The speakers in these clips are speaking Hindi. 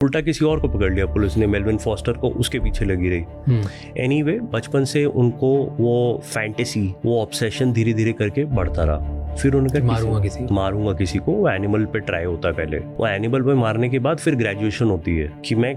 उल्टा किसी और को पकड़ लिया पुलिस ने, मेलविन फॉस्टर को, उसके पीछे लगी रही। एनीवे, बचपन से उनको वो फैंटेसी, वो ऑब्सेशन धीरे धीरे करके बढ़ता रहा। फिर उनका मारूंगा किसी को, वो एनिमल पे ट्राई होता है पहले। वो एनिमल पे मारने के बाद फिर ग्रेजुएशन होती है कि मैं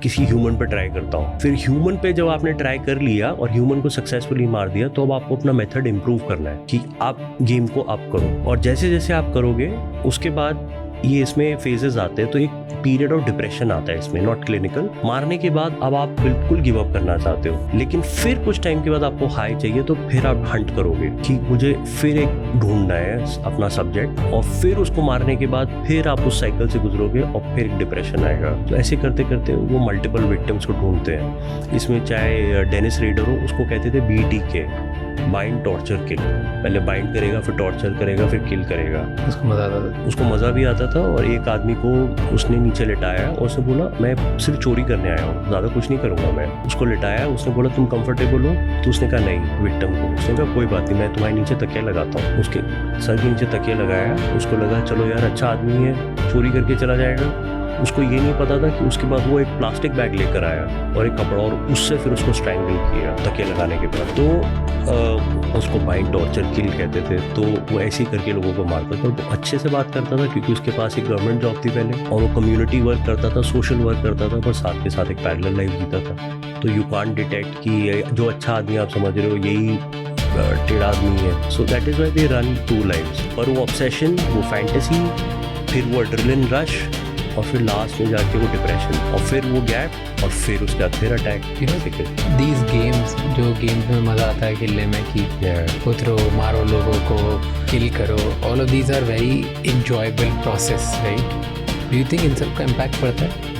किसी ह्यूमन पे ट्राई करता हूँ। फिर ह्यूमन पे जब आपने ट्राई कर लिया और ह्यूमन को सक्सेसफुली मार दिया, तो अब आपको अपना मेथड इम्प्रूव करना है कि आप गेम को अप करो। और जैसे जैसे आप करोगे उसके बाद ये इसमें फेजेस आते हैं। तो एक पीरियड ऑफ डिप्रेशन आता है इसमें, नॉट क्लिनिकल। मारने के बाद अब आप बिल्कुल गिव अप करना चाहते हो, लेकिन फिर कुछ टाइम के बाद आपको हाई चाहिए, तो फिर आप हंट करोगे कि मुझे फिर एक ढूंढना है अपना सब्जेक्ट, और फिर उसको मारने के बाद फिर आप उस साइकिल से गुजरोगे और फिर एक डिप्रेशन आएगा। तो ऐसे करते करते वो मल्टीपल विक्टिम्स को ढूंढते हैं। इसमें चाहे डेनिस रेडर हो, उसको कहते थे BTK, बाइंड टॉर्चर किल। पहले बाइंड करेगा, फिर टॉर्चर करेगा, फिर किल करेगा। उसको मजा भी आता था। और एक आदमी को उसने नीचे लिटाया और उसने बोला मैं सिर्फ चोरी करने आया हूँ, ज्यादा कुछ नहीं करूंगा मैं। उसको लिटाया, उसने बोला तुम कंफर्टेबल हो? तो उसने कहा नहीं, विक्टिम को। उसने कहा कोई बात नहीं, मैं तुम्हारे नीचे तकिया लगाता हूँ। उसके सर के नीचे तकिया लगाया। उसको लगा चलो यार अच्छा आदमी है, चोरी करके चला जाएगा। उसको ये नहीं पता था कि उसके बाद वो एक प्लास्टिक बैग लेकर आया और एक कपड़ा, और उससे फिर उसको स्ट्रैंगल किया तकिया लगाने के बाद। तो उसको बाइंड टॉर्चर किल कहते थे। तो वो ऐसे ही करके लोगों को मारता था। वो अच्छे से बात करता था क्योंकि उसके पास एक गवर्नमेंट जॉब थी पहले, और वो कम्युनिटी वर्क करता था, सोशल वर्क करता था, पर साथ के साथ एक पैरेलल लाइफ जीता था। तो यू कांट डिटेक्ट कि जो अच्छा आदमी आप समझ रहे हो यही टेढ़ा आदमी है। So that is why they run 2 lives. पर वो ऑब्सेशन, वो फैंटेसी, फिर वो एड्रेनलिन रश, और फिर लास्ट में जाके वो डिप्रेशन, और फिर वो गैप, और फिर उसके बाद फिर अटैक। दीज गेम्स, जो गेम्स में मज़ा आता है खेलने में कि उतरो, मारो लोगों को, किल करो, all of these are very enjoyable process, right? Do you think इन सब का इम्पैक्ट पड़ता है?